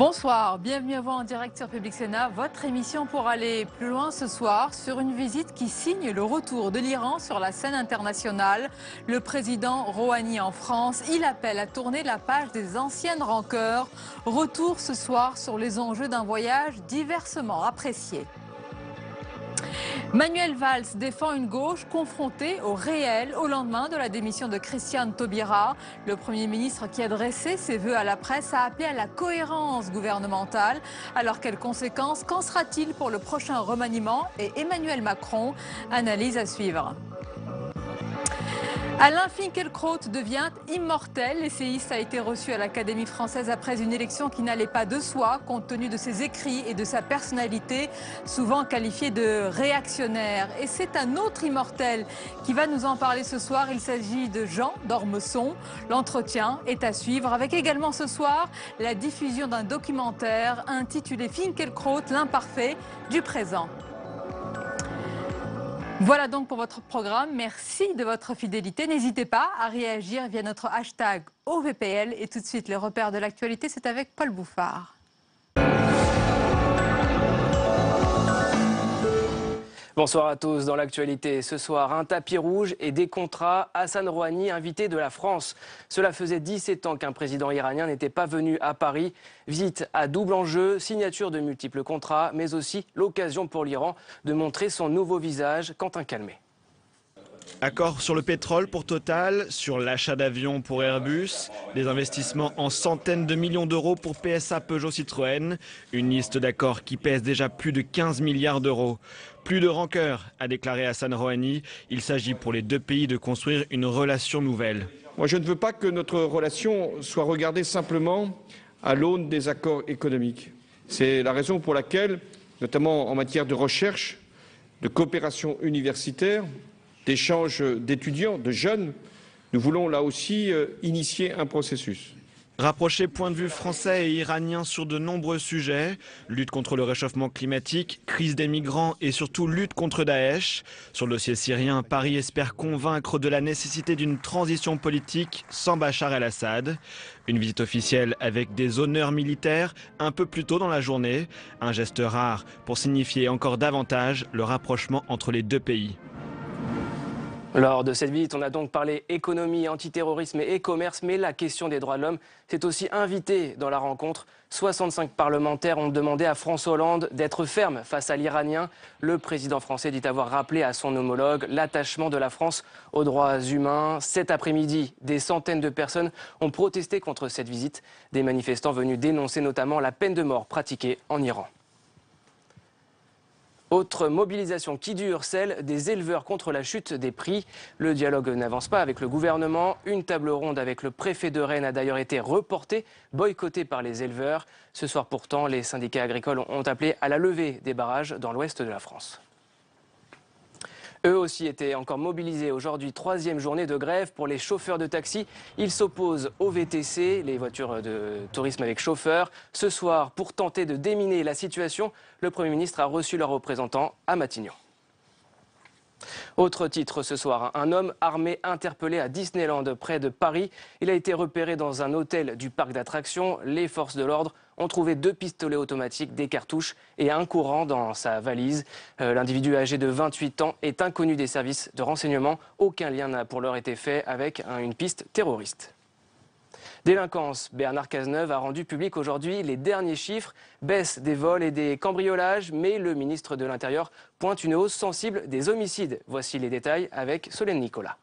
Bonsoir, bienvenue à vous en direct sur Public Sénat, votre émission pour aller plus loin ce soir sur une visite qui signe le retour de l'Iran sur la scène internationale. Le président Rouhani en France, il appelle à tourner la page des anciennes rancœurs. Retour ce soir sur les enjeux d'un voyage diversement apprécié. Manuel Valls défend une gauche confrontée au réel au lendemain de la démission de Christiane Taubira. Le Premier ministre qui a dressé ses vœux à la presse a appelé à la cohérence gouvernementale. Alors quelles conséquences? Qu'en sera-t-il pour le prochain remaniement? Et Emmanuel Macron, analyse à suivre. Alain Finkielkraut devient immortel. L'essayiste a été reçu à l'Académie française après une élection qui n'allait pas de soi, compte tenu de ses écrits et de sa personnalité, souvent qualifiée de réactionnaire. Et c'est un autre immortel qui va nous en parler ce soir. Il s'agit de Jean d'Ormesson. L'entretien est à suivre, avec également ce soir la diffusion d'un documentaire intitulé Finkielkraut, l'imparfait du présent. Voilà donc pour votre programme. Merci de votre fidélité. N'hésitez pas à réagir via notre hashtag OVPL. Et tout de suite, les repères de l'actualité, c'est avec Paul Bouffard. Bonsoir à tous. Dans l'actualité, ce soir, un tapis rouge et des contrats. Hassan Rouhani, invité de la France. Cela faisait 17 ans qu'un président iranien n'était pas venu à Paris. Visite à double enjeu, signature de multiples contrats, mais aussi l'occasion pour l'Iran de montrer son nouveau visage. Quentin Calmet. Accord sur le pétrole pour Total, sur l'achat d'avions pour Airbus, des investissements en centaines de millions d'euros pour PSA Peugeot Citroën, une liste d'accords qui pèse déjà plus de 15 milliards d'euros. Plus de rancœur, a déclaré Hassan Rouhani. Il s'agit pour les deux pays de construire une relation nouvelle. Moi, je ne veux pas que notre relation soit regardée simplement à l'aune des accords économiques. C'est la raison pour laquelle, notamment en matière de recherche, de coopération universitaire, d'échange d'étudiants, de jeunes, nous voulons là aussi initier un processus. Rapprocher point de vue français et iranien sur de nombreux sujets, lutte contre le réchauffement climatique, crise des migrants et surtout lutte contre Daesh. Sur le dossier syrien, Paris espère convaincre de la nécessité d'une transition politique sans Bachar el-Assad. Une visite officielle avec des honneurs militaires un peu plus tôt dans la journée, un geste rare pour signifier encore davantage le rapprochement entre les deux pays. Lors de cette visite, on a donc parlé économie, antiterrorisme et commerce, mais la question des droits de l'homme s'est aussi invitée dans la rencontre. 65 parlementaires ont demandé à François Hollande d'être ferme face à l'Iranien. Le président français dit avoir rappelé à son homologue l'attachement de la France aux droits humains. Cet après-midi, des centaines de personnes ont protesté contre cette visite. Des manifestants venus dénoncer notamment la peine de mort pratiquée en Iran. Autre mobilisation qui dure, celle des éleveurs contre la chute des prix. Le dialogue n'avance pas avec le gouvernement. Une table ronde avec le préfet de Rennes a d'ailleurs été reportée, boycottée par les éleveurs. Ce soir pourtant, les syndicats agricoles ont appelé à la levée des barrages dans l'ouest de la France. Eux aussi étaient encore mobilisés aujourd'hui, troisième journée de grève pour les chauffeurs de taxi. Ils s'opposent au VTC, les voitures de tourisme avec chauffeur. Ce soir, pour tenter de déminer la situation, le Premier ministre a reçu leurs représentants à Matignon. Autre titre ce soir, un homme armé interpellé à Disneyland près de Paris. Il a été repéré dans un hôtel du parc d'attractions. Les forces de l'ordre ont trouvé 2 pistolets automatiques, des cartouches et un courant dans sa valise. L'individu âgé de 28 ans est inconnu des services de renseignement. Aucun lien n'a pour l'heure été fait avec une piste terroriste. Délinquance, Bernard Cazeneuve a rendu public aujourd'hui les derniers chiffres, baisse des vols et des cambriolages, mais le ministre de l'Intérieur pointe une hausse sensible des homicides. Voici les détails avec Solène Nicolas.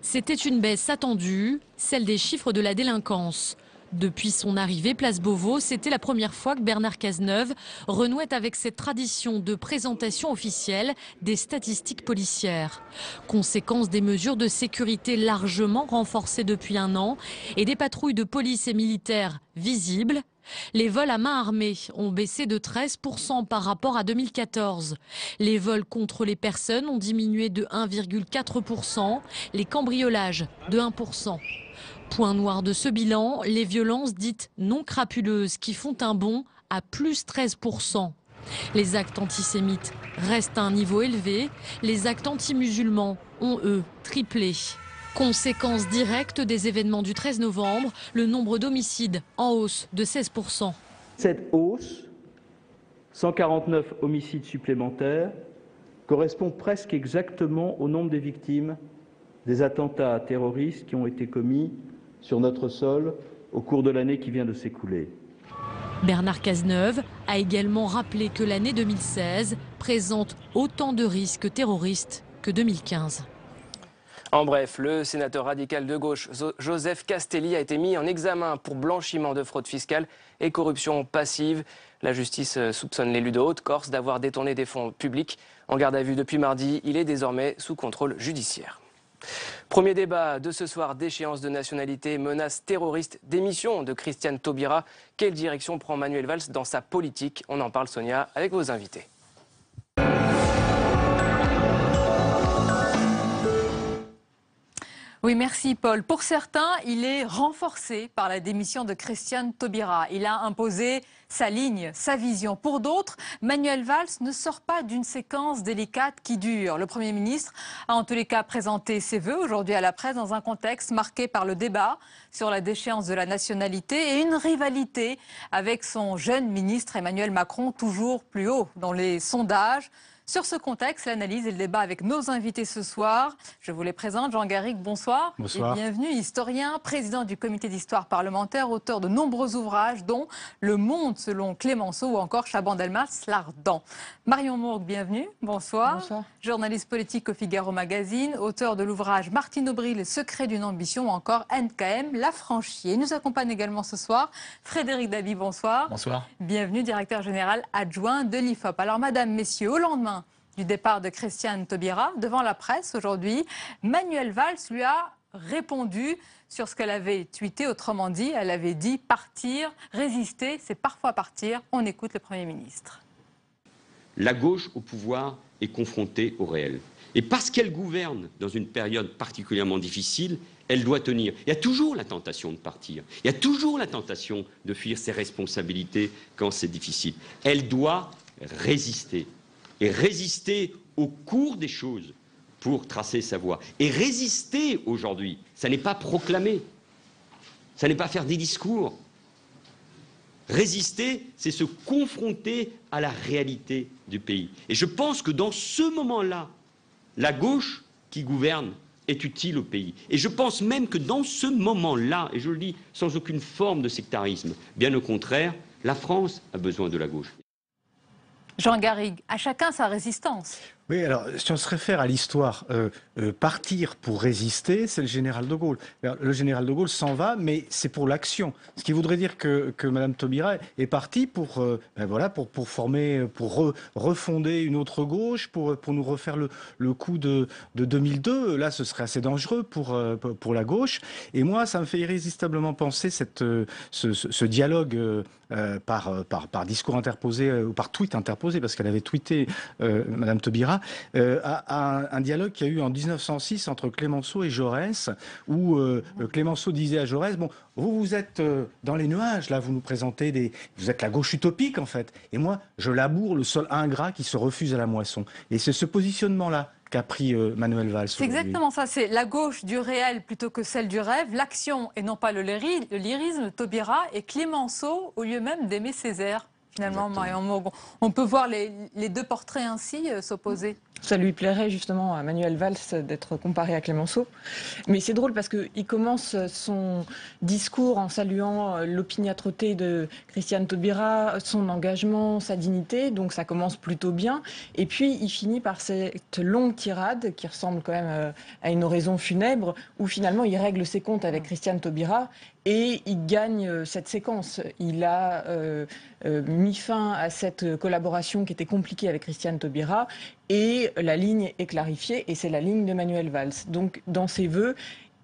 C'était une baisse attendue, celle des chiffres de la délinquance. Depuis son arrivée place Beauvau, c'était la première fois que Bernard Cazeneuve renouait avec cette tradition de présentation officielle des statistiques policières. Conséquence des mesures de sécurité largement renforcées depuis un an et des patrouilles de police et militaires visibles. Les vols à main armée ont baissé de 13% par rapport à 2014. Les vols contre les personnes ont diminué de 1,4%, les cambriolages de 1%. Point noir de ce bilan, les violences dites non crapuleuses qui font un bond à plus 13%. Les actes antisémites restent à un niveau élevé, les actes anti-musulmans ont eux triplé. Conséquence directe des événements du 13 novembre, le nombre d'homicides en hausse de 16%. Cette hausse, 149 homicides supplémentaires, correspond presque exactement au nombre des victimes des attentats terroristes qui ont été commis sur notre sol au cours de l'année qui vient de s'écouler. Bernard Cazeneuve a également rappelé que l'année 2016 présente autant de risques terroristes que 2015. En bref, le sénateur radical de gauche Joseph Castelli a été mis en examen pour blanchiment de fraude fiscale et corruption passive. La justice soupçonne l'élu de Haute-Corse d'avoir détourné des fonds publics. En garde à vue depuis mardi, il est désormais sous contrôle judiciaire. Premier débat de ce soir, déchéance de nationalité, menace terroriste, démission de Christiane Taubira. Quelle direction prend Manuel Valls dans sa politique? On en parle, Sonia, avec vos invités. Oui, merci Paul. Pour certains, il est renforcé par la démission de Christiane Taubira. Il a imposé sa ligne, sa vision. Pour d'autres, Manuel Valls ne sort pas d'une séquence délicate qui dure. Le Premier ministre a en tous les cas présenté ses vœux aujourd'hui à la presse dans un contexte marqué par le débat sur la déchéance de la nationalité et une rivalité avec son jeune ministre Emmanuel Macron, toujours plus haut dans les sondages. Sur ce contexte, l'analyse et le débat avec nos invités ce soir. Je vous les présente. Jean Garrigue, bonsoir. Bonsoir. Et bienvenue, historien, président du comité d'histoire parlementaire, auteur de nombreux ouvrages, dont Le Monde selon Clémenceau ou encore Chaban-Delmas, l'Ardent. Marion Mourgue, bienvenue. Bonsoir. Bonsoir. Journaliste politique au Figaro Magazine, auteur de l'ouvrage Martine Aubry, Le secret d'une ambition ou encore NKM, l'affranchi. Et nous accompagne également ce soir Frédéric Dabi, bonsoir. Bonsoir. Bienvenue, directeur général adjoint de l'IFOP. Alors, madame, messieurs, au lendemain du départ de Christiane Taubira, devant la presse aujourd'hui, Manuel Valls lui a répondu sur ce qu'elle avait tweeté. Autrement dit, elle avait dit partir, résister, c'est parfois partir. On écoute le Premier ministre. La gauche au pouvoir est confrontée au réel. Et parce qu'elle gouverne dans une période particulièrement difficile, elle doit tenir. Il y a toujours la tentation de partir. Il y a toujours la tentation de fuir ses responsabilités quand c'est difficile. Elle doit résister. Et résister au cours des choses pour tracer sa voie. Et résister aujourd'hui, ça n'est pas proclamer, ça n'est pas faire des discours. Résister, c'est se confronter à la réalité du pays. Et je pense que dans ce moment-là, la gauche qui gouverne est utile au pays. Et je pense même que dans ce moment-là, et je le dis sans aucune forme de sectarisme, bien au contraire, la France a besoin de la gauche. Jean Garrigue, à chacun sa résistance. Oui, alors si on se réfère à l'histoire, partir pour résister, c'est le général de Gaulle. Alors, le général de Gaulle s'en va, mais c'est pour l'action. Ce qui voudrait dire que Madame Taubira est partie pour former, pour refonder une autre gauche, pour nous refaire le coup de 2002. Là, ce serait assez dangereux pour la gauche. Et moi, ça me fait irrésistiblement penser ce dialogue par discours interposé ou par tweet interposé, parce qu'elle avait tweeté Madame Taubira, à un dialogue qu'il y a eu en 1906 entre Clémenceau et Jaurès, où Clémenceau disait à Jaurès, bon, vous êtes dans les nuages, là, vous nous présentez vous êtes la gauche utopique, en fait, et moi, je laboure le sol ingrat qui se refuse à la moisson. Et c'est ce positionnement-là qu'a pris Manuel Valls. C'est exactement ça, c'est la gauche du réel plutôt que celle du rêve, l'action et non pas le lyrisme, Taubira et Clémenceau au lieu même d'aimer Césaire. Finalement, Marion Mourgue, on peut voir les deux portraits ainsi s'opposer. Ça lui plairait justement à Manuel Valls d'être comparé à Clémenceau. Mais c'est drôle parce qu'il commence son discours en saluant l'opiniâtreté de Christiane Taubira, son engagement, sa dignité, donc ça commence plutôt bien. Et puis il finit par cette longue tirade qui ressemble quand même à une oraison funèbre où finalement il règle ses comptes avec Christiane Taubira et il gagne cette séquence. Il a mis fin à cette collaboration qui était compliquée avec Christiane Taubira et la ligne est clarifiée et c'est la ligne de Manuel Valls. Donc dans ses vœux,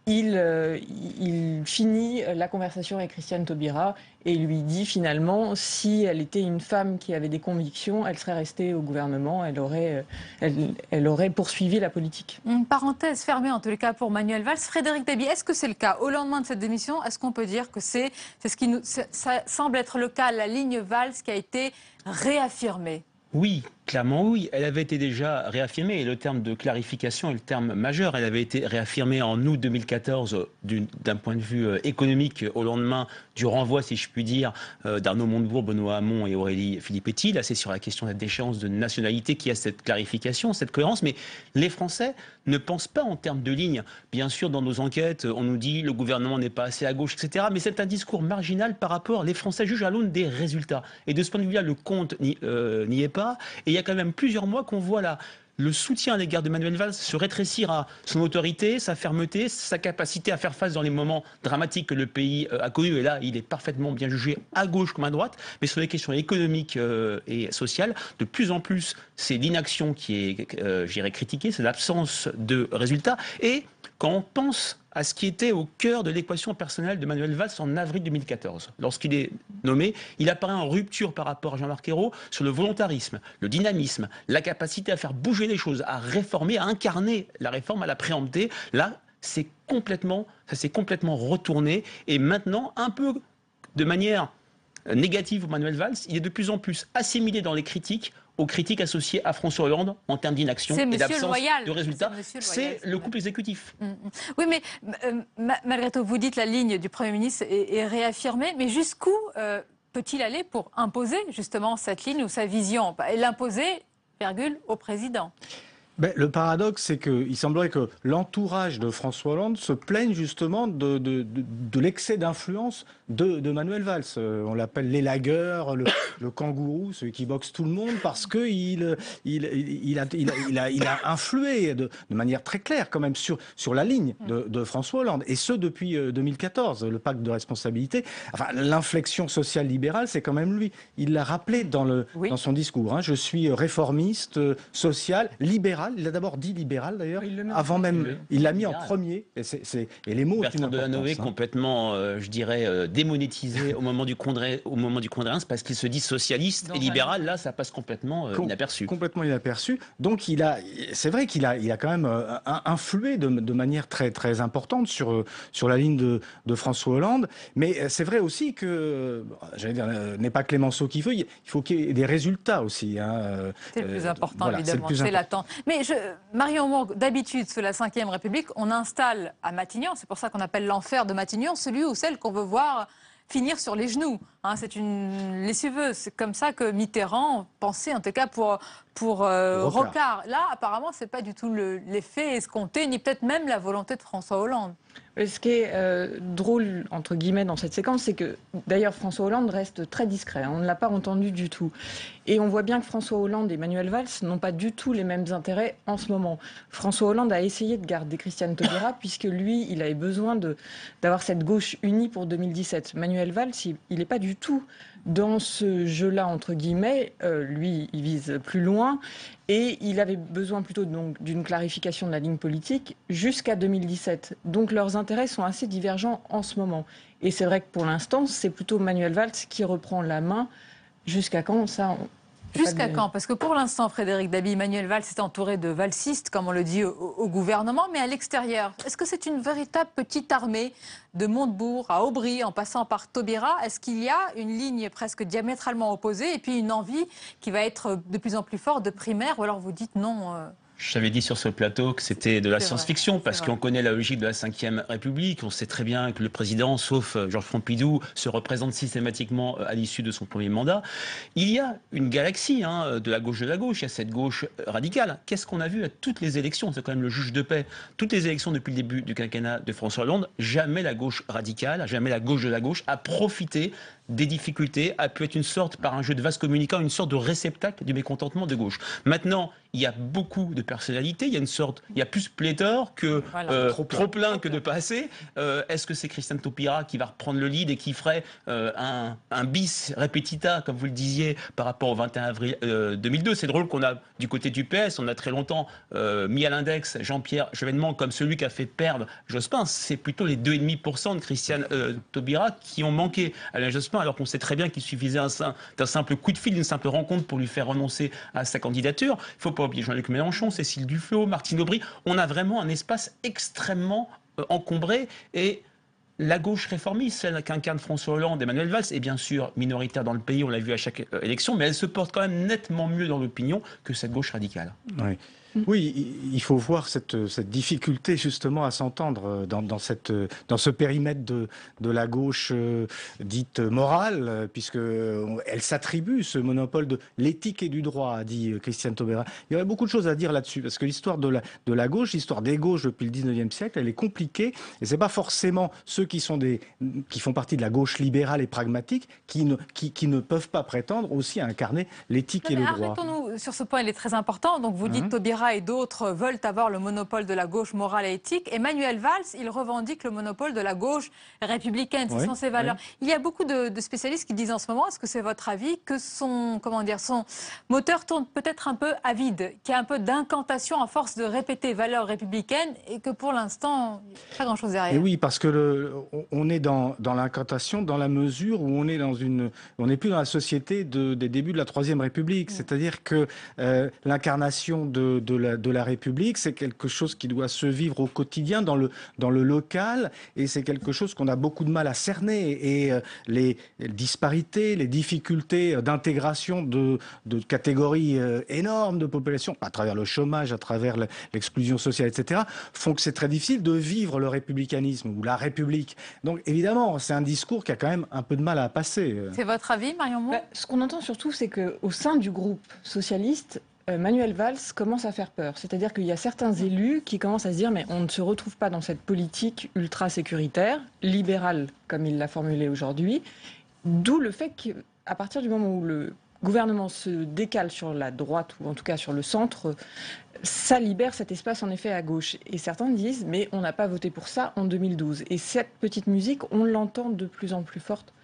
il finit la conversation avec Christiane Taubira et lui dit finalement si elle était une femme qui avait des convictions, elle serait restée au gouvernement, elle aurait poursuivi la politique. Une parenthèse fermée en tous les cas pour Manuel Valls. Frédéric Dabi, est-ce que c'est le cas? Au lendemain de cette démission, est-ce qu'on peut dire que ça semble être le cas, la ligne Valls qui a été réaffirmée? Oui, Clairement oui, elle avait été déjà réaffirmée, et le terme de clarification est le terme majeur. Elle avait été réaffirmée en août 2014 d'un point de vue économique au lendemain du renvoi, si je puis dire, d'Arnaud Montebourg, Benoît Hamon et Aurélie Filippetti. Là, c'est sur la question de la déchéance de nationalité qu'il y a cette clarification, cette cohérence. Mais les Français ne pensent pas en termes de ligne. Bien sûr, dans nos enquêtes, on nous dit le gouvernement n'est pas assez à gauche, etc. Mais c'est un discours marginal par rapport. Les Français jugent à l'aune des résultats. Et de ce point de vue-là, le compte n'y est pas. Et il y a quand même plusieurs mois qu'on voit là le soutien à l'égard de Manuel Valls se rétrécir à son autorité, sa fermeté, sa capacité à faire face dans les moments dramatiques que le pays a connus. Et là, il est parfaitement bien jugé à gauche comme à droite. Mais sur les questions économiques et sociales, de plus en plus, c'est l'inaction qui est, j'irais, critiquée, c'est l'absence de résultats. Et quand on pense à ce qui était au cœur de l'équation personnelle de Manuel Valls en avril 2014. Lorsqu'il est nommé, il apparaît en rupture par rapport à Jean-Marc Ayrault sur le volontarisme, le dynamisme, la capacité à faire bouger les choses, à réformer, à incarner la réforme, à la préempter. Là, ça s'est complètement retourné. Et maintenant, un peu de manière négative pour Manuel Valls, il est de plus en plus assimilé dans les critiques aux critiques associées à François Hollande en termes d'inaction et d'absence de résultats. C'est le couple exécutif. Oui, mais malgré tout, vous dites la ligne du Premier ministre est réaffirmée, mais jusqu'où peut-il aller pour imposer justement cette ligne ou sa vision et l'imposer, virgule, au président? Le paradoxe, c'est qu'il semblerait que l'entourage de François Hollande se plaigne justement de l'excès d'influence de Manuel Valls. On l'appelle l'élagueur, le kangourou, celui qui boxe tout le monde, parce qu'il a influé de manière très claire quand même sur la ligne de François Hollande. Et ce, depuis 2014, le pacte de responsabilité. Enfin, l'inflexion sociale libérale, c'est quand même lui. Il l'a rappelé dans son discours. Hein. Je suis réformiste, social, libéral. Il a d'abord dit libéral d'ailleurs, avant même, il l'a mis en premier. Et les mots. Bertrand Delanoë complètement, je dirais, démonétisé au moment du Congrès, c'est parce qu'il se dit socialiste et libéral. Là, ça passe complètement inaperçu. Complètement inaperçu. Donc, c'est vrai qu'il a quand même influé de manière très très importante sur la ligne de François Hollande. Mais c'est vrai aussi que, j'allais dire, n'est pas Clémenceau qui veut. Il faut qu'il y ait des résultats aussi. Hein. C'est le plus important, évidemment. C'est l'attente. Mais Marion Mourgue, d'habitude, sous la Ve République, on installe à Matignon, c'est pour ça qu'on appelle l'enfer de Matignon, celui ou celle qu'on veut voir finir sur les genoux. Hein, c'est une lessiveuse. C'est comme ça que Mitterrand pensait, en tout cas pour Rocard. Là, apparemment, c'est pas du tout l'effet escompté, ni peut-être même la volonté de François Hollande. Ce qui est drôle, entre guillemets, dans cette séquence, c'est que, d'ailleurs, François Hollande reste très discret. On ne l'a pas entendu du tout. Et on voit bien que François Hollande et Manuel Valls n'ont pas du tout les mêmes intérêts en ce moment. François Hollande a essayé de garder Christiane Taubira, puisque lui, il avait besoin d'avoir cette gauche unie pour 2017. Manuel Valls, il n'est pas du tout dans ce jeu-là, entre guillemets. Lui, il vise plus loin. Et il avait besoin plutôt d'une clarification de la ligne politique jusqu'à 2017. Donc leurs intérêts sont assez divergents en ce moment. Et c'est vrai que pour l'instant, c'est plutôt Manuel Valls qui reprend la main. Jusqu'à quand ça Jusqu'à quand? Parce que pour l'instant, Frédéric Dabi, Manuel Valls est entouré de valsistes, comme on le dit au gouvernement, mais à l'extérieur. Est-ce que c'est une véritable petite armée de Montebourg à Aubry, en passant par Taubira? Est-ce qu'il y a une ligne presque diamétralement opposée et puis une envie qui va être de plus en plus forte de primaire? Ou alors vous dites non J'avais dit sur ce plateau que c'était de la science-fiction, parce qu'on connaît la logique de la Ve République. On sait très bien que le président, sauf Georges Pompidou, se représente systématiquement à l'issue de son premier mandat. Il y a une galaxie de la gauche. Il y a cette gauche radicale. Qu'est-ce qu'on a vu à toutes les élections? C'est quand même le juge de paix. Toutes les élections depuis le début du quinquennat de François Hollande, jamais la gauche radicale, jamais la gauche de la gauche a profité des difficultés, a pu être une sorte, par un jeu de vase communicant, une sorte de réceptacle du mécontentement de gauche. Maintenant, il y a beaucoup de personnalités, il y a plus pléthore que trop plein que de pas assez. Est-ce que c'est Christiane Taubira qui va reprendre le lead et qui ferait un bis repetita, comme vous le disiez, par rapport au 21 avril 2002? C'est drôle qu'on a, du côté du PS, on a très longtemps mis à l'index Jean-Pierre Chevènement comme celui qui a fait perdre Jospin. C'est plutôt les 2,5% de Christiane Taubira qui ont manqué à Alain Jospin, alors qu'on sait très bien qu'il suffisait d'un simple coup de fil, d'une simple rencontre pour lui faire renoncer à sa candidature. Il ne faut pas oublier Jean-Luc Mélenchon, Cécile Duflot, Martine Aubry. On a vraiment un espace extrêmement encombré, et La gauche réformiste, celle qu'incarne François Hollande et Manuel Valls, est bien sûr minoritaire dans le pays, on l'a vu à chaque élection, mais elle se porte quand même nettement mieux dans l'opinion que cette gauche radicale. Oui. Oui, il faut voir cette difficulté justement à s'entendre dans ce périmètre de la gauche dite morale, puisque elle s'attribue ce monopole de l'éthique et du droit, a dit Christiane Taubira. Il y aurait beaucoup de choses à dire là-dessus, parce que l'histoire de la gauche, l'histoire des gauches depuis le 19e siècle, elle est compliquée, et c'est pas forcément ceux qui font partie de la gauche libérale et pragmatique qui ne peuvent pas prétendre aussi à incarner l'éthique et le droit. Arrêtons-nous sur ce point, il est très important. Donc vous dites Taubira et d'autres veulent avoir le monopole de la gauche morale et éthique. Emmanuel Valls, il revendique le monopole de la gauche républicaine. Ce sont ses valeurs. Il y a beaucoup de spécialistes qui disent en ce moment, est-ce que c'est votre avis, que son moteur tourne peut-être un peu à vide, qu'il y a un peu d'incantation à force de répéter valeurs républicaines et que pour l'instant, il n'y a pas grand-chose derrière. Et oui, parce que on est dans l'incantation dans la mesure où on n'est plus dans la société des débuts de la Troisième République. C'est-à-dire que l'incarnation de la République, c'est quelque chose qui doit se vivre au quotidien, dans le local, et c'est quelque chose qu'on a beaucoup de mal à cerner. Et les disparités, les difficultés d'intégration de catégories énormes de population, à travers le chômage, à travers l'exclusion sociale, etc., font que c'est très difficile de vivre le républicanisme ou la République. Donc évidemment, c'est un discours qui a quand même un peu de mal à passer. C'est votre avis, Marion Moore ? Ce qu'on entend surtout, c'est qu'au sein du groupe socialiste, Manuel Valls commence à faire peur. C'est-à-dire qu'il y a certains élus qui commencent à se dire mais on ne se retrouve pas dans cette politique ultra-sécuritaire, libérale comme il l'a formulé aujourd'hui, d'où le fait qu'à partir du moment où le gouvernement se décale sur la droite, ou en tout cas sur le centre, ça libère cet espace en effet à gauche. Et certains disent mais on n'a pas voté pour ça en 2012. Et cette petite musique, on l'entend de plus en plus forte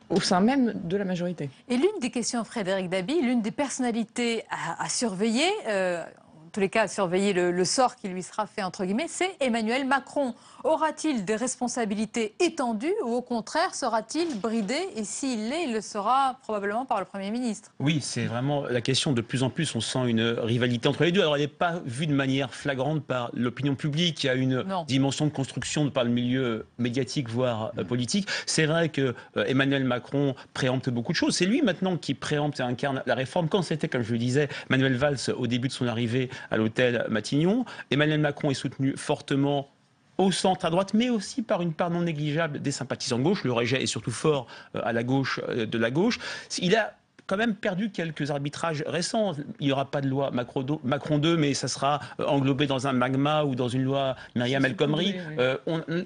au sein même de la majorité. Et l'une des questions, Frédéric Dabi, l'une des personnalités à surveiller, en tous les cas à surveiller le sort qui lui sera fait, entre guillemets, c'est Emmanuel Macron. Aura-t-il des responsabilités étendues ou au contraire sera-t-il bridé? Et s'il l'est, il le sera probablement par le Premier ministre. Oui, c'est vraiment la question. De plus en plus, on sent une rivalité entre les deux. Alors, elle n'est pas vue de manière flagrante par l'opinion publique. Il y a une dimension de construction par le milieu médiatique, voire politique. C'est vrai que Emmanuel Macron préempte beaucoup de choses. C'est lui maintenant qui préempte et incarne la réforme. Quand c'était, comme je le disais, Manuel Valls au début de son arrivée à l'hôtel Matignon, Emmanuel Macron est soutenu fortement au centre, à droite, mais aussi par une part non négligeable des sympathisants de gauche. Le rejet est surtout fort à la gauche de la gauche. Il a quand même perdu quelques arbitrages récents. Il n'y aura pas de loi Macron 2, mais ça sera englobé dans un magma ou dans une loi Myriam El Khomri.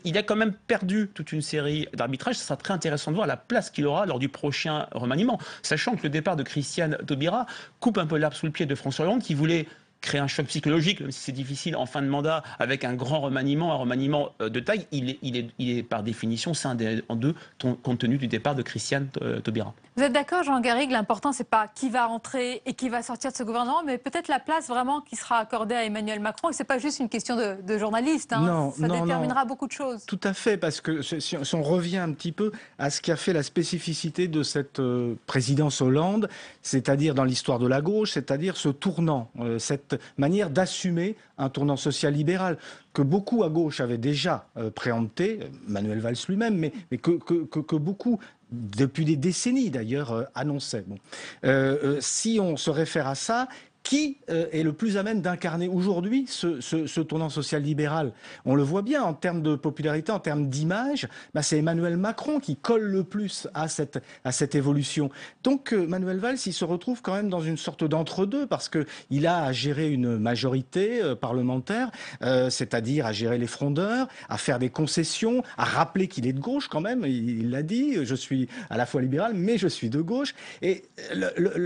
Il a quand même perdu toute une série d'arbitrages. Ça sera très intéressant de voir la place qu'il aura lors du prochain remaniement, sachant que le départ de Christiane Taubira coupe un peu l'herbe sous le pied de François Hollande, qui voulait créer un choc psychologique, même si c'est difficile en fin de mandat, avec un grand remaniement, un remaniement de taille. Il est par définition scindé en deux, compte tenu du départ de Christiane Taubira. Vous êtes d'accord, Jean Garrigue, l'important, c'est pas qui va entrer et qui va sortir de ce gouvernement, mais peut-être la place vraiment qui sera accordée à Emmanuel Macron. Et c'est pas juste une question de journaliste, hein. Ça déterminera beaucoup de choses. Tout à fait, parce que si on revient un petit peu à ce qui a fait la spécificité de cette présidence Hollande, c'est-à-dire dans l'histoire de la gauche, c'est-à-dire ce tournant, cette manière d'assumer un tournant social-libéral que beaucoup à gauche avaient déjà préempté, Manuel Valls lui-même, mais que beaucoup, depuis des décennies d'ailleurs, annonçaient. Si on se réfère à ça, qui est le plus à même d'incarner aujourd'hui ce tournant social-libéral? On le voit bien en termes de popularité, en termes d'image, c'est Emmanuel Macron qui colle le plus à cette évolution. Donc Manuel Valls, il se retrouve quand même dans une sorte d'entre-deux, parce qu'il a à gérer une majorité parlementaire, c'est-à-dire à gérer les frondeurs, à faire des concessions, à rappeler qu'il est de gauche quand même, il l'a dit, je suis à la fois libéral, mais je suis de gauche. Et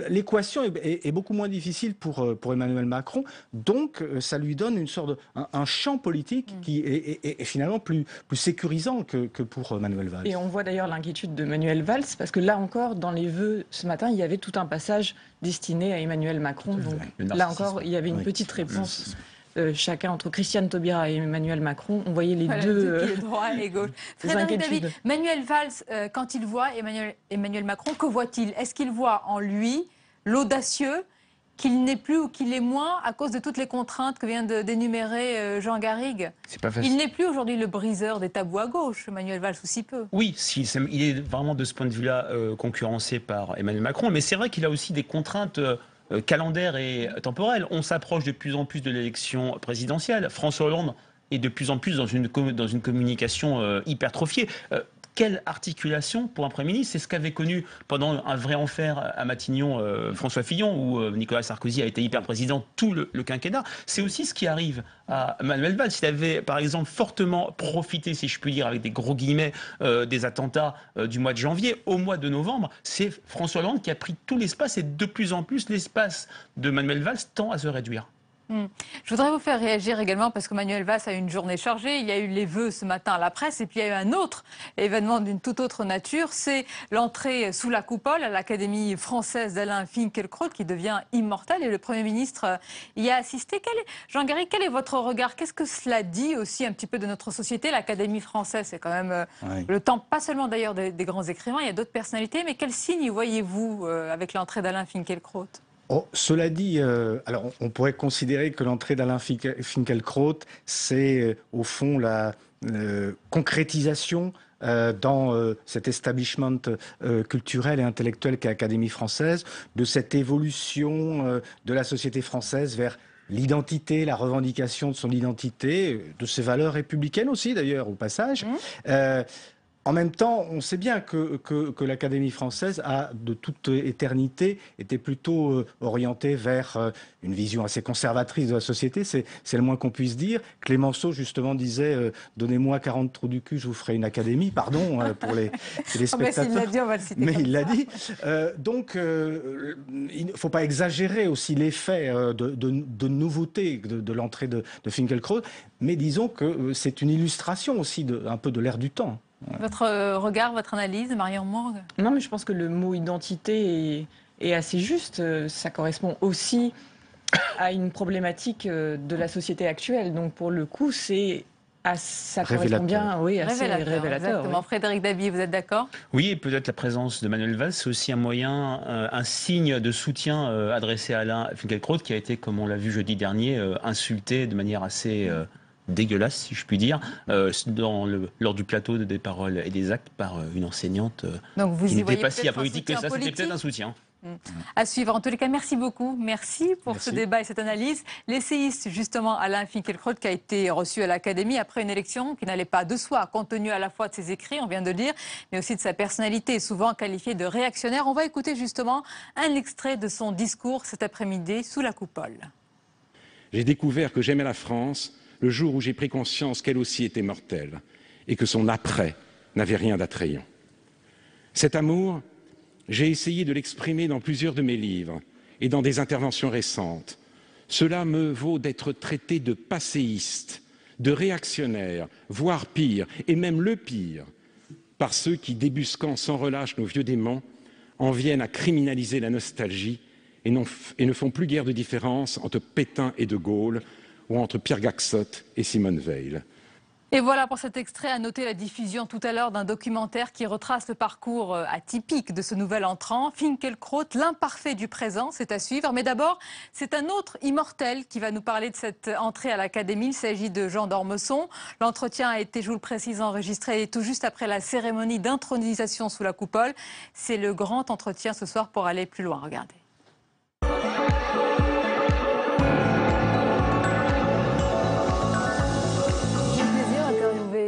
l'équation est beaucoup moins difficile pour Emmanuel Macron, donc ça lui donne une sorte un champ politique qui est finalement plus sécurisant que pour Manuel Valls. Et on voit d'ailleurs l'inquiétude de Manuel Valls, parce que là encore, dans les vœux ce matin, il y avait tout un passage destiné à Emmanuel Macron. Donc là encore, il y avait une petite réponse. Chacun entre Christiane Taubira et Emmanuel Macron, on voyait les deux droit et gauche. Frédéric Dabi, Manuel Valls, quand il voit Emmanuel Macron, que voit-il? Est-ce qu'il voit en lui l'audacieux qu'il n'est plus ou qu'il est moins à cause de toutes les contraintes que vient d'énumérer Jean Garrigue? C'est pas facile. Il n'est plus aujourd'hui le briseur des tabous à gauche, Manuel Valls, ou si peu. Oui, il est vraiment de ce point de vue-là concurrencé par Emmanuel Macron, mais c'est vrai qu'il a aussi des contraintes calendaires et temporelles. On s'approche de plus en plus de l'élection présidentielle. François Hollande est de plus en plus dans une communication hypertrophiée. Quelle articulation pour un Premier ministre? C'est ce qu'avait connu pendant un vrai enfer à Matignon François Fillon, où Nicolas Sarkozy a été hyper président tout le quinquennat. C'est aussi ce qui arrive à Manuel Valls. Il avait par exemple fortement profité, si je puis dire, avec des gros guillemets, des attentats du mois de janvier. Au mois de novembre, c'est François Hollande qui a pris tout l'espace, et de plus en plus l'espace de Manuel Valls tend à se réduire. Je voudrais vous faire réagir également parce que Manuel Valls a eu une journée chargée. Il y a eu les vœux ce matin à la presse et puis il y a eu un autre événement d'une toute autre nature. C'est l'entrée sous la coupole à l'Académie française d'Alain Finkielkraut qui devient immortel et le Premier ministre y a assisté. Jean Garrigue, quel est votre regard? Qu'est-ce que cela dit aussi un petit peu de notre société? L'Académie française, c'est quand même le temps, pas seulement d'ailleurs des grands écrivains, il y a d'autres personnalités. Mais quel signe voyez-vous avec l'entrée d'Alain Finkielkraut? Oh, cela dit, alors on pourrait considérer que l'entrée d'Alain Finkielkraut, c'est au fond la concrétisation dans cet establishment culturel et intellectuel qu'est l'Académie française, de cette évolution de la société française vers l'identité, la revendication de son identité, de ses valeurs républicaines aussi d'ailleurs au passage. En même temps, on sait bien que l'Académie française a, de toute éternité, été plutôt orientée vers une vision assez conservatrice de la société, c'est le moins qu'on puisse dire. Clémenceau, justement, disait « Donnez-moi 40 trous du cul, je vous ferai une académie », pardon, pour les téléspectateurs. Mais s'il l'a dit, on va le citer. Mais il l'a dit. Donc, il ne faut pas exagérer aussi l'effet de nouveauté de l'entrée de Finkielkraut, mais disons que c'est une illustration aussi un peu de l'ère du temps. Votre regard, votre analyse, Marion Morgue? Non, mais je pense que le mot identité est assez juste. Ça correspond aussi à une problématique de la société actuelle. Donc, pour le coup, ça correspond bien, oui, assez révélateur. Exactement. Oui. Frédéric Dabi, vous êtes d'accord? Oui, et peut-être la présence de Manuel Valls, c'est aussi un moyen, un signe de soutien adressé à Alain Finkielkraut, qui a été, comme on l'a vu jeudi dernier, insulté de manière assez dégueulasse, si je puis dire, lors du plateau des paroles et des actes par une enseignante qui n'était pas si apolitique que ça. C'était peut-être un soutien. À suivre. En tous les cas, merci beaucoup. Merci pour ce débat et cette analyse. L'essayiste, justement, Alain Finkielkraut, qui a été reçu à l'Académie après une élection qui n'allait pas de soi, compte tenu à la fois de ses écrits, on vient de le dire, mais aussi de sa personnalité, souvent qualifiée de réactionnaire. On va écouter justement un extrait de son discours cet après-midi sous la coupole. J'ai découvert que j'aimais la France le jour où j'ai pris conscience qu'elle aussi était mortelle et que son après n'avait rien d'attrayant. Cet amour, j'ai essayé de l'exprimer dans plusieurs de mes livres et dans des interventions récentes. Cela me vaut d'être traité de passéiste, de réactionnaire, voire pire, et même le pire, par ceux qui, débusquant sans relâche nos vieux démons, en viennent à criminaliser la nostalgie et ne font plus guère de différence entre Pétain et De Gaulle, ou entre Pierre Gaxotte et Simone Veil. Et voilà pour cet extrait. À noter la diffusion tout à l'heure d'un documentaire qui retrace le parcours atypique de ce nouvel entrant. Finkielkraut, l'imparfait du présent, c'est à suivre. Mais d'abord, c'est un autre immortel qui va nous parler de cette entrée à l'Académie. Il s'agit de Jean d'Ormesson. L'entretien a été, je vous le précise, enregistré tout juste après la cérémonie d'intronisation sous la coupole. C'est le grand entretien ce soir pour aller plus loin. Regardez.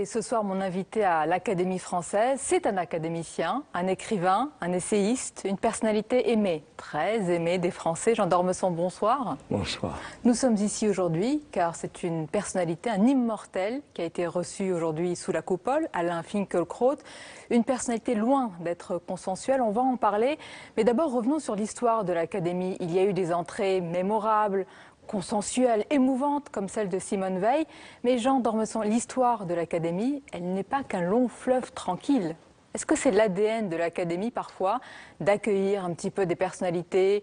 Ce soir, mon invité à l'Académie française, c'est un académicien, un écrivain, un essayiste, une personnalité aimée, très aimée des Français. Jean d'Ormesson, bonsoir. Bonsoir. Nous sommes ici aujourd'hui car c'est une personnalité, un immortel qui a été reçu aujourd'hui sous la coupole, Alain Finkielkraut. Une personnalité loin d'être consensuelle, on va en parler. Mais d'abord, revenons sur l'histoire de l'Académie. Il y a eu des entrées mémorables, consensuelle, émouvante, comme celle de Simone Veil. Mais Jean d'Ormesson, l'histoire de l'Académie, elle n'est pas qu'un long fleuve tranquille. Est-ce que c'est l'ADN de l'Académie, parfois, d'accueillir un petit peu des personnalités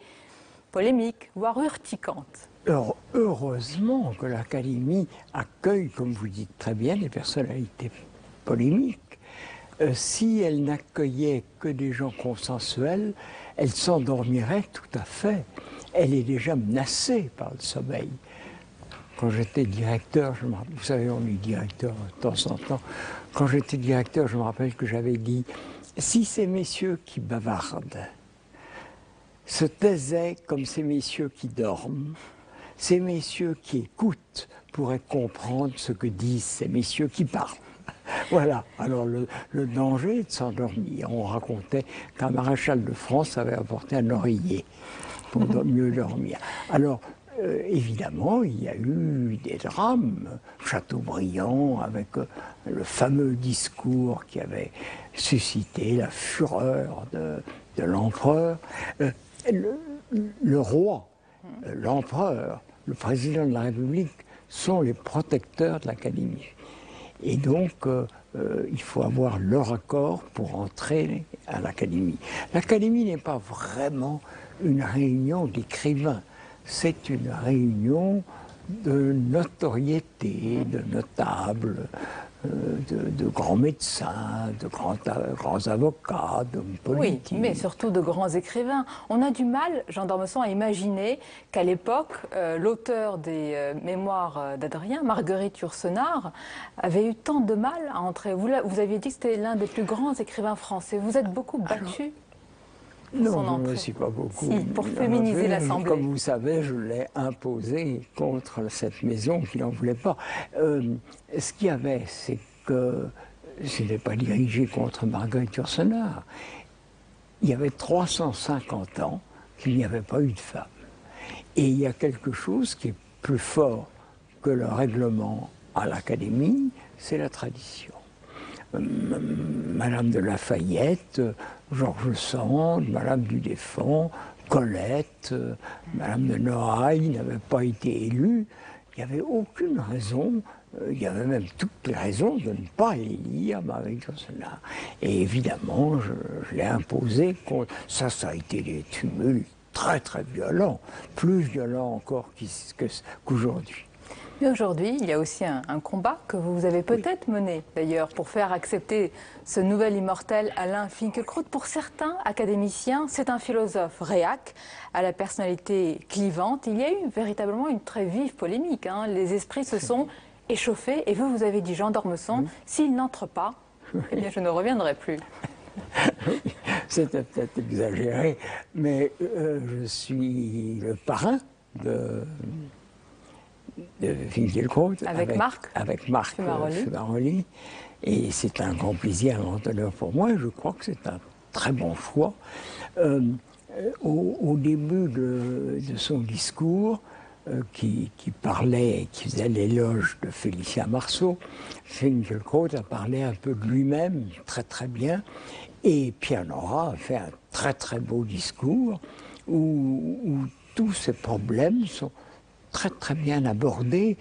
polémiques, voire urticantes? Alors, heureusement que l'Académie accueille, comme vous dites très bien, des personnalités polémiques. Si elle n'accueillait que des gens consensuels, elle s'endormirait tout à fait. elle est déjà menacée par le sommeil. Quand j'étais directeur, vous savez, on est directeur de temps en temps, quand j'étais directeur, je me rappelle que j'avais dit, si ces messieurs qui bavardent se taisaient comme ces messieurs qui dorment, ces messieurs qui écoutent pourraient comprendre ce que disent ces messieurs qui parlent. Voilà, alors le danger de s'endormir. On racontait qu'un maréchal de France avait apporté un oreiller pour mieux dormir. Alors, évidemment, il y a eu des drames. Chateaubriand, avec le fameux discours qui avait suscité la fureur de l'empereur. Le roi, l'empereur, le président de la République sont les protecteurs de l'Académie. Et donc, il faut avoir leur accord pour entrer à l'Académie. L'Académie n'est pas vraiment une réunion d'écrivains, c'est une réunion de notoriété, de notables, de grands médecins, de grands avocats, d'hommes politiques. Oui, mais surtout de grands écrivains. On a du mal, Jean d'Ormesson, à imaginer qu'à l'époque, l'auteur des mémoires d'Adrien, Marguerite Yourcenar, avait eu tant de mal à entrer. Vous aviez dit que c'était l'un des plus grands écrivains français. Vous êtes beaucoup battu. Non, je ne me suis pas beaucoup. Si, pour féminiser l'Assemblée. Comme vous savez, je l'ai imposé contre cette maison qui n'en voulait pas. Ce qu'il y avait, c'est que ce n'est pas dirigé contre Marguerite Yourcenar. Il y avait 350 ans qu'il n'y avait pas eu de femme. Et il y a quelque chose qui est plus fort que le règlement à l'Académie, c'est la tradition. Madame de Lafayette, Georges Sand, Madame du Deffand, Colette, Madame de Noailles n'avaient pas été élues. Il n'y avait aucune raison, il y avait même toutes les raisons de ne pas élire Marguerite Yourcenar. Et évidemment, je l'ai imposé. Ça a été des tumultes très très violents, plus violents encore qu'aujourd'hui. Mais aujourd'hui, il y a aussi un combat que vous avez peut-être mené, d'ailleurs, pour faire accepter ce nouvel immortel Alain Finkielkraut. Pour certains académiciens, c'est un philosophe réac, à la personnalité clivante. Il y a eu véritablement une très vive polémique. Hein. Les esprits se sont échauffés. Et vous avez dit, Jean d'Ormesson, s'il n'entre pas, eh bien, je ne reviendrai plus. C'était peut-être exagéré, mais je suis le parrain de Finkielkraut, avec Marc Fumaroli. Et c'est un grand plaisir, un grand honneur pour moi. Je crois que c'est un très bon choix. Au début de son discours, qui parlait, qui faisait l'éloge de Félicien Marceau, Finkielkraut a parlé un peu de lui-même, très très bien. Et Pierre Nora a fait un très très beau discours où tous ces problèmes sont très très bien abordé.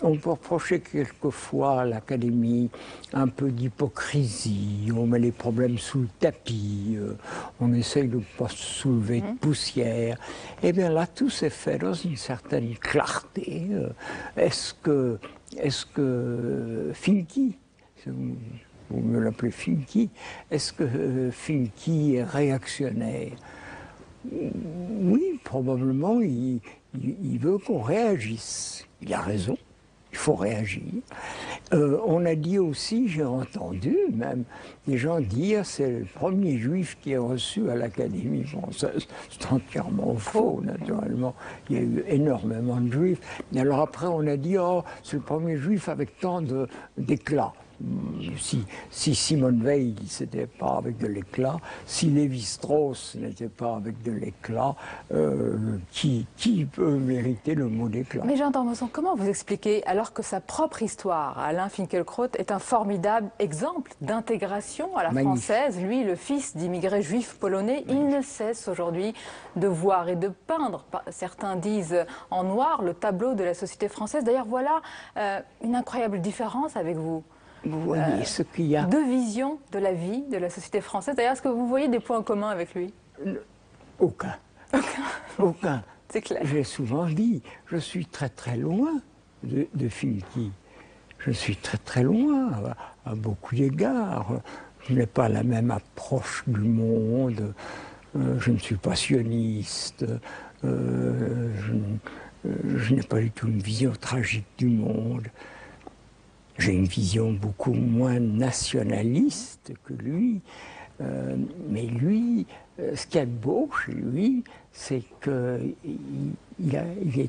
On peut reprocher quelquefois à l'Académie un peu d'hypocrisie, on met les problèmes sous le tapis, on essaye de ne pas se soulever de poussière. Eh bien là, tout s'est fait dans une certaine clarté. Est-ce que Finky, vous me l'appelez Finky, est-ce que Finky est réactionnaire? Oui, probablement, il veut qu'on réagisse. Il a raison, il faut réagir. On a dit aussi, j'ai entendu même des gens dire c'est le premier juif qui est reçu à l'Académie française. C'est entièrement faux, naturellement. Il y a eu énormément de juifs. Et alors après, on a dit, oh, c'est le premier juif avec tant d'éclat. Si Simone Veil, c'était pas avec de l'éclat, si Lévi-Strauss n'était pas avec de l'éclat, qui peut mériter le mot d'éclat? Mais Jean d'Ormesson, comment vous expliquez, alors que sa propre histoire, Alain Finkielkraut, est un formidable exemple d'intégration à la française, lui, le fils d'immigrés juifs polonais, il ne cesse aujourd'hui de voir et de peindre, certains disent en noir, le tableau de la société française. D'ailleurs, voilà une incroyable différence avec vous. Vous voyez ce qu'il y a. Deux visions de la vie, de la société française. D'ailleurs, est-ce que vous voyez des points communs avec lui? Aucun. Aucun. C'est clair. J'ai souvent dit, je suis très très loin de Finky. Je suis très très loin à beaucoup d'égards. Je n'ai pas la même approche du monde je ne suis pas sioniste, je n'ai pas du tout une vision tragique du monde. J'ai une vision beaucoup moins nationaliste que lui. Mais lui, ce qu'il y a de beau chez lui, c'est que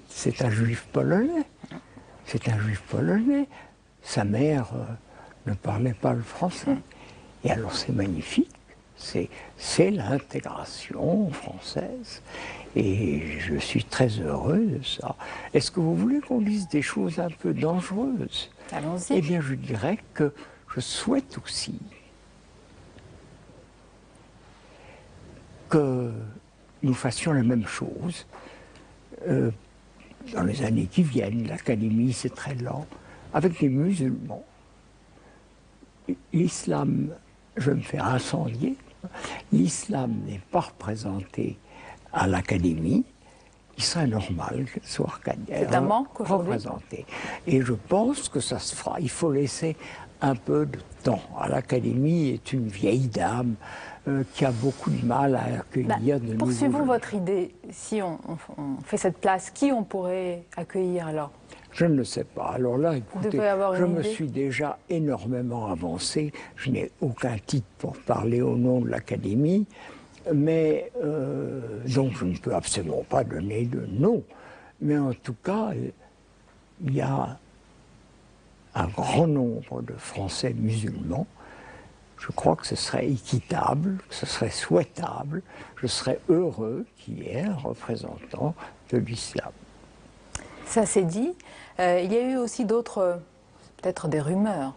c'est un juif polonais. C'est un juif polonais. Sa mère ne parlait pas le français. Et alors c'est magnifique. C'est l'intégration française. Et je suis très heureux de ça. Est-ce que vous voulez qu'on dise des choses un peu dangereuses? Allons-y. Eh bien, je dirais que je souhaite aussi que nous fassions la même chose dans les années qui viennent. L'Académie, c'est très lent, avec les musulmans. L'islam, je vais me faire incendier, l'islam n'est pas représenté à l'Académie. Il serait normal qu'elle soit représentée. Et je pense que ça se fera. Il faut laisser un peu de temps. L'Académie est une vieille dame qui a beaucoup de mal à accueillir de nouveaux. Poursuivons votre idée. Si on fait cette place, qui on pourrait accueillir alors? Je ne le sais pas. Alors là, écoutez, je me suis déjà énormément avancé. Je n'ai aucun titre pour parler au nom de l'Académie. Mais donc je ne peux absolument pas donner de nom. Mais en tout cas, il y a un grand nombre de Français musulmans. Je crois que ce serait équitable, que ce serait souhaitable. Je serais heureux qu'il y ait un représentant de l'islam. Ça c'est dit. Il y a eu aussi d'autres, peut-être des rumeurs.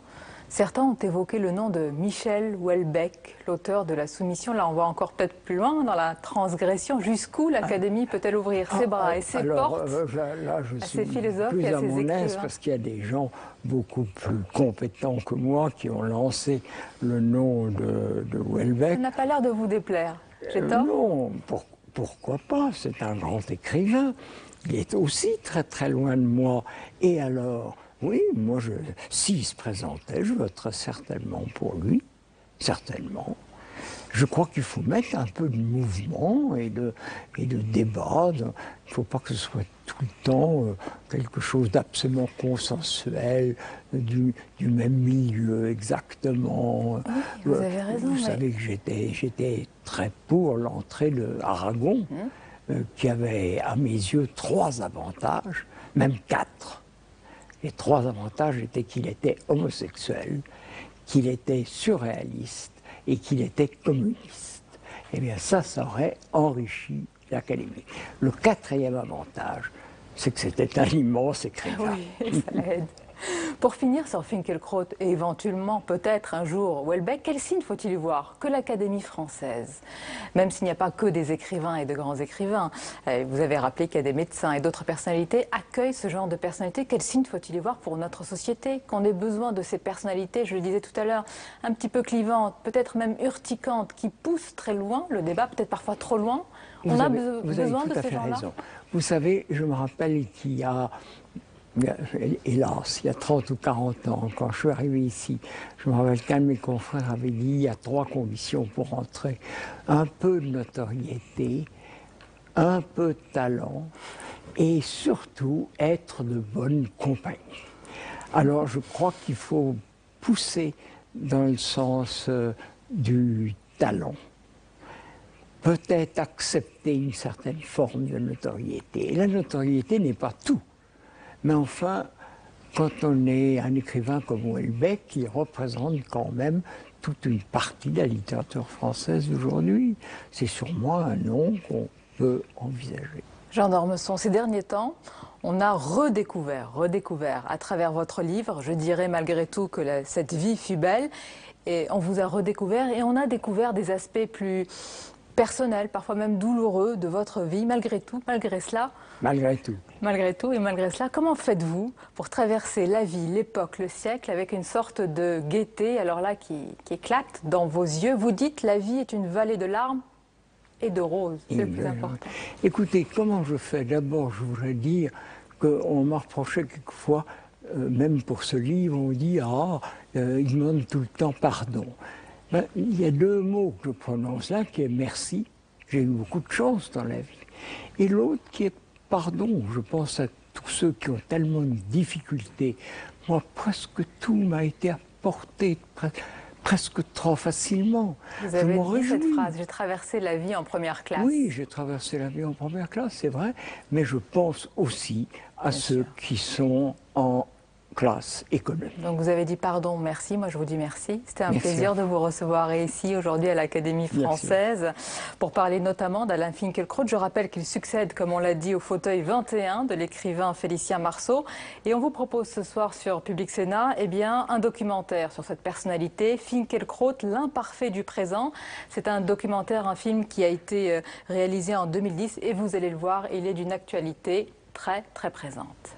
Certains ont évoqué le nom de Michel Houellebecq, l'auteur de La Soumission. Là, on va encore peut-être plus loin dans la transgression. Jusqu'où l'Académie peut-elle ouvrir ses bras et ses portes là, je à suis ses philosophes plus et à à ses mon aise écrivains? parce qu'il y a des gens beaucoup plus compétents que moi qui ont lancé le nom de Houellebecq. Ça n'a pas l'air de vous déplaire. J'ai tort? Non, pourquoi pas? C'est un grand écrivain. Il est aussi très très loin de moi. Et alors, oui, moi, s'il se présentait, je voterais certainement pour lui, certainement. Je crois qu'il faut mettre un peu de mouvement et de débat. Il ne faut pas que ce soit tout le temps quelque chose d'absolument consensuel, du même milieu exactement. Oui, vous avez raison. Vous savez que j'étais très pour l'entrée de Aragon, qui avait, à mes yeux, 3 avantages, même 4. Les 3 avantages étaient qu'il était homosexuel, qu'il était surréaliste et qu'il était communiste. Eh bien ça aurait enrichi l'Académie. Le 4e avantage, c'est que c'était un immense écrivain. Oui, ça aide. Pour finir sur Finkielkraut et éventuellement peut-être un jour Houellebecq, quel signe faut-il y voir que l'Académie française, même s'il n'y a pas que des écrivains et de grands écrivains, vous avez rappelé qu'il y a des médecins et d'autres personnalités, accueille ce genre de personnalités, quel signe faut-il y voir pour notre société, qu'on ait besoin de ces personnalités, je le disais tout à l'heure, un petit peu clivantes, peut-être même urticantes, qui poussent très loin le débat, peut-être parfois trop loin. On a besoin de ces gens-là. Vous savez, je me rappelle qu'il y a, hélas, il y a 30 ou 40 ans, quand je suis arrivé ici, je me rappelle qu'un de mes confrères avait dit il y a 3 conditions pour entrer. Un peu de notoriété, un peu de talent et surtout être de bonne compagnie. Alors je crois qu'il faut pousser dans le sens du talent. Peut-être accepter une certaine forme de notoriété. Et la notoriété n'est pas tout. Mais enfin, quand on est un écrivain comme Houellebecq, il représente quand même toute une partie de la littérature française d'aujourd'hui. C'est sûrement un nom qu'on peut envisager. Jean d'Ormesson, ces derniers temps, on a redécouvert à travers votre livre, je dirais malgré tout que cette vie fut belle, et on vous a redécouvert et on a découvert des aspects plus personnels, parfois même douloureux de votre vie, malgré tout, malgré cela. Malgré tout. Malgré tout et malgré cela, comment faites-vous pour traverser la vie, l'époque, le siècle avec une sorte de gaieté, alors là, qui éclate dans vos yeux? Vous dites la vie est une vallée de larmes et de roses, c'est le plus important. Écoutez, comment je fais? D'abord, je voudrais dire qu'on m'a reproché quelquefois, même pour ce livre, on dit « Ah, il demande tout le temps pardon ». Ben, il y a 2 mots que je prononce là, qui est « merci » j'ai eu beaucoup de chance dans la vie. Et l'autre qui est pardon, je pense à tous ceux qui ont tellement de difficultés. Moi, presque tout m'a été apporté presque trop facilement. Vous avez dit cette phrase, j'ai traversé la vie en première classe. Oui, j'ai traversé la vie en première classe, c'est vrai, mais je pense aussi à ceux qui sont en classe économique. Donc vous avez dit pardon, merci. Moi, je vous dis merci. C'était un plaisir de vous recevoir ici aujourd'hui à l'Académie française pour parler notamment d'Alain Finkielkraut. Je rappelle qu'il succède, comme on l'a dit, au fauteuil 21 de l'écrivain Félicien Marceau. Et on vous propose ce soir sur Public Sénat un documentaire sur cette personnalité, Finkielkraut, l'imparfait du présent. C'est un documentaire, un film qui a été réalisé en 2010 et vous allez le voir, il est d'une actualité très, très présente.